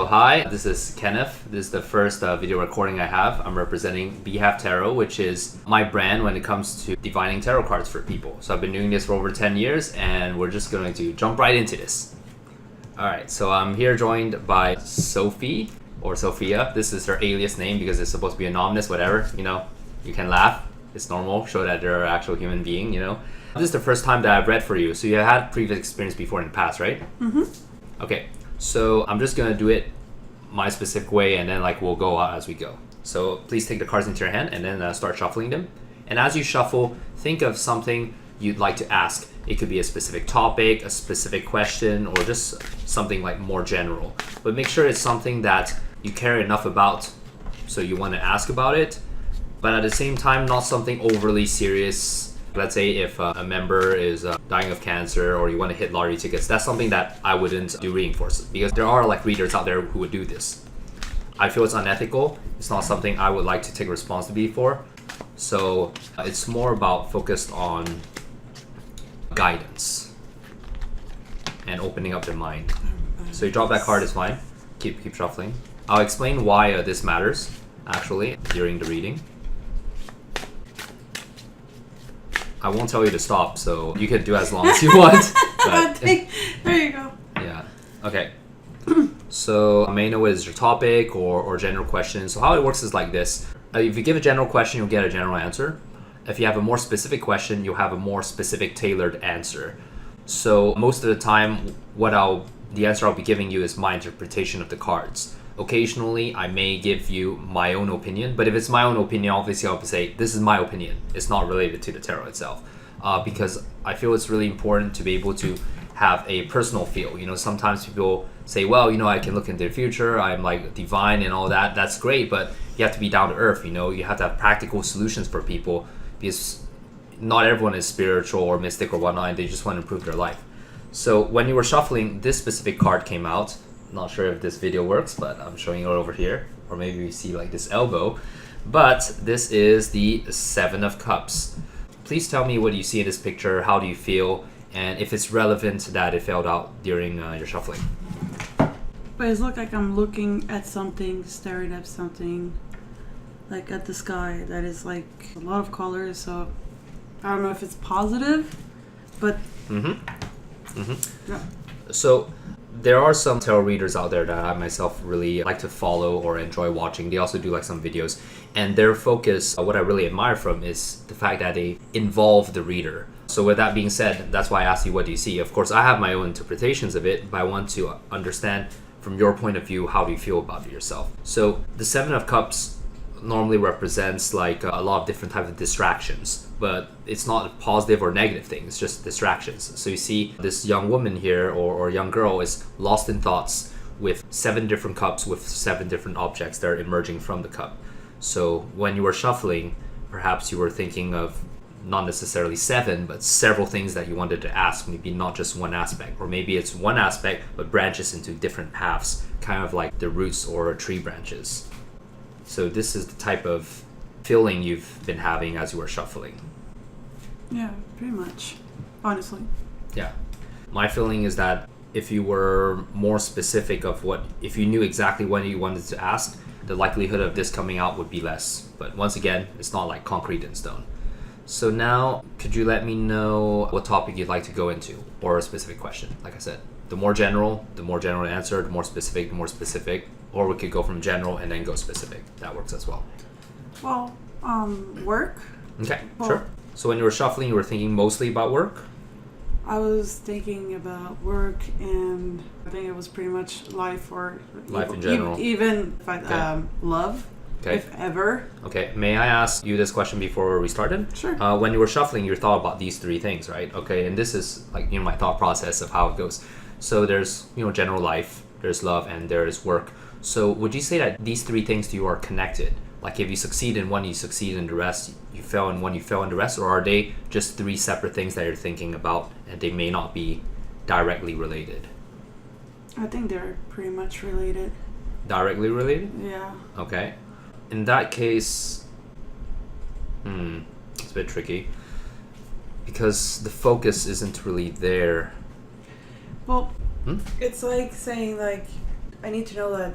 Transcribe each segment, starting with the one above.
So hi, this is Kenneth. This is the first video recording I have. I'm representing BeHave Tarot, which is my brand when it comes to divining tarot cards for people. So I've been doing this for over 10 years and we're just going to jump right into this. Alright, so I'm here joined by Sophie or Sophia. This is her alias name because it's supposed to be anonymous, whatever, you can laugh. It's normal, show that they're an actual human being, This is the first time that I've read for you, so you had previous experience before in the past, right? Mm-hmm. Okay, so I'm just gonna do it my specific way and then we'll go out as we go. So please take the cards into your hand and then start shuffling them. And as you shuffle, think of something you'd like to ask. It could be a specific topic, a specific question, or just something more general. But make sure it's something that you care enough about so you want to ask about it, but at the same time not something overly serious. Let's say if a member is dying of cancer or you want to hit lottery tickets, that's something that I wouldn't do reading for, because there are readers out there who would do this. I feel it's unethical. It's not something I would like to take responsibility for. So it's more about focused on guidance and opening up their mind. So you drop that card is fine. Keep shuffling. I'll explain why this matters actually during the reading. I won't tell you to stop, so you can do as long as you want. But, there you go. Yeah. Okay. So I may know what is your topic or general question. So how it works is like this. If you give a general question, you'll get a general answer. If you have a more specific question, you'll have a more specific tailored answer. So most of the time, the answer I'll be giving you is my interpretation of the cards. Occasionally, I may give you my own opinion, but if it's my own opinion, obviously I'll say, this is my opinion. It's not related to the tarot itself. Because I feel it's really important to be able to have a personal feel. Sometimes people say, well, I can look into the future, I'm divine and all that. That's great, but you have to be down to earth, you have to have practical solutions for people, because not everyone is spiritual or mystic or whatnot, and they just want to improve their life. So when you were shuffling, this specific card came out. Not sure if this video works, but I'm showing it over here, or maybe you see this elbow, but this is the Seven of Cups. Please tell me what you see in this picture, how do you feel, and if it's relevant that it fell out during your shuffling. But it looks like I'm looking at something, staring at something, at the sky that is a lot of colors, so I don't know if it's positive, but yeah. So there are some tarot readers out there that I myself really like to follow or enjoy watching. They also do some videos, and their focus, what I really admire from, is the fact that they involve the reader. So with that being said, that's why I asked you, what do you see? Of course, I have my own interpretations of it, but I want to understand from your point of view, how do you feel about it yourself? So the Seven of Cups normally represents a lot of different types of distractions, but it's not a positive or negative thing, it's just distractions. So you see this young woman here or young girl is lost in thoughts with 7 different cups with 7 different objects that are emerging from the cup. So when you were shuffling, perhaps you were thinking of not necessarily 7, but several things that you wanted to ask, maybe not just one aspect, or maybe it's one aspect but branches into different paths, kind of like the roots or tree branches. So this is the type of feeling you've been having as you were shuffling. Yeah, pretty much, honestly. Yeah. My feeling is that if you were more specific if you knew exactly what you wanted to ask, the likelihood of this coming out would be less. But once again, it's not concrete in stone. So now, could you let me know what topic you'd like to go into, or a specific question? Like I said, the more general answer, the more specific, or we could go from general and then go specific. That works as well. Well, work. Okay, sure. So when you were shuffling, you were thinking mostly about work? I was thinking about work, and I think it was pretty much life in general. Even Okay. Love. Okay. If ever. Okay, may I ask you this question before we started? Sure. When you were shuffling, you thought about these 3 things, right? Okay, and this is my thought process of how it goes. So there's general life, there's love, and there's work. So would you say that these 3 things to you are connected? If you succeed in one, you succeed in the rest, you fail in one, you fail in the rest, or are they just 3 separate things that you're thinking about and they may not be directly related? I think they're pretty much related. Directly related? Yeah. Okay. In that case, it's a bit tricky because the focus isn't really there. Well, it's like saying I need to know that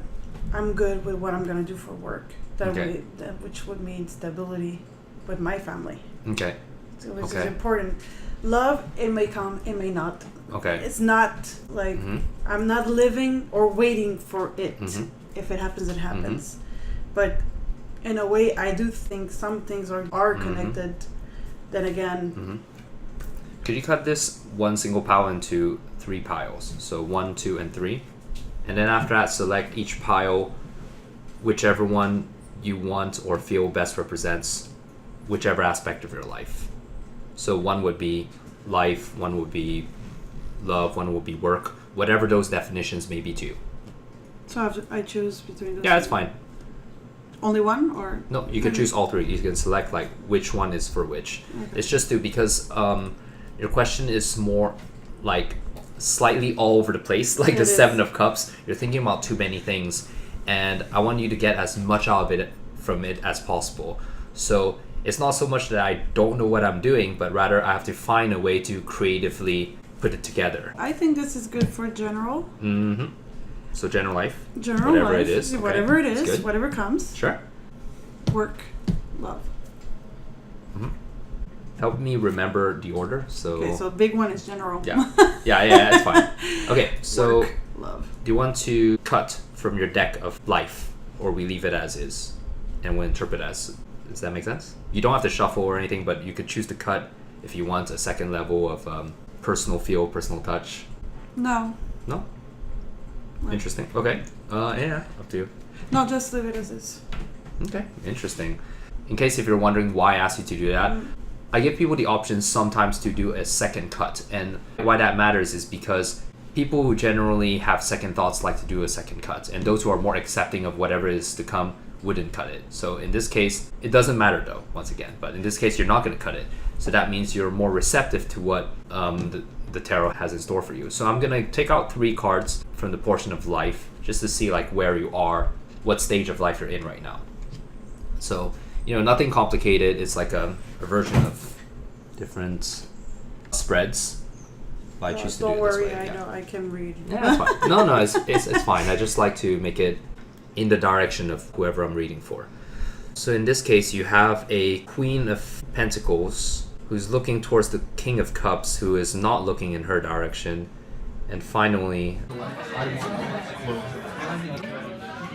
I'm good with what I'm gonna do for work. Okay. Which would mean stability with my family. Okay. So which Okay. is important. Love, it may come, it may not. Okay. It's not like I'm not living or waiting for it. Mhm. If it happens, it happens. But in a way, I do think some things are connected. Then again, Could you cut this one single pile into 3 piles? So 1, 2, and 3. And then after that, select each pile, whichever one you want or feel best represents whichever aspect of your life. So one would be life, one would be love, one would be work, whatever those definitions may be to you. so I choose between those. Yeah, that's fine. Only one, or No, you can choose all 3. You can select like which one is for which. Okay. It's just because your question is more like slightly all over the place, like It the is. 7 of Cups. You're thinking about too many things, and I want you to get as much out of it from it as possible. So it's not so much that I don't know what I'm doing, but rather I have to find a way to creatively put it together. I think this is good for general. So general life, General whatever life, it is. Okay, whatever it that's is, good. whatever comes. Sure. Work, love. Help me remember the order. So Okay, so big one is general. yeah, it's fine. Okay, so Work, love. do you want to cut from your deck of life, or we leave it as is, and we'll interpret as? Does that make sense? You don't have to shuffle or anything, but you could choose to cut if you want a second level of personal feel, personal touch. No, No? Interesting. Okay. Yeah, up to you. no, just leave it as is. Okay, interesting. In case if you're wondering why I asked you to do that, I give people the option sometimes to do a second cut. And why that matters is because people who generally have second thoughts like to do a second cut. And those who are more accepting of whatever is to come wouldn't cut it. So in this case, it doesn't matter though, once again. But in this case, you're not going to cut it. So that means you're more receptive to what the tarot has in store for you. So I'm going to take out 3 cards from the portion of life just to see like where you are, what stage of life you're in right now. So, nothing complicated. It's like a version of different spreads. But I choose to do Don't it this worry, way. I yeah. know I can read. Yeah, that's fine. No, it's fine. I just like to make it in the direction of whoever I'm reading for. So in this case, you have a Queen of Pentacles who's looking towards the King of Cups, who is not looking in her direction. And finally,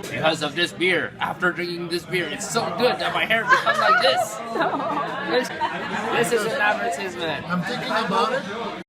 because of this beer, after drinking this beer, it's so good that my hair becomes like this. This is an advertisement. I'm thinking about it.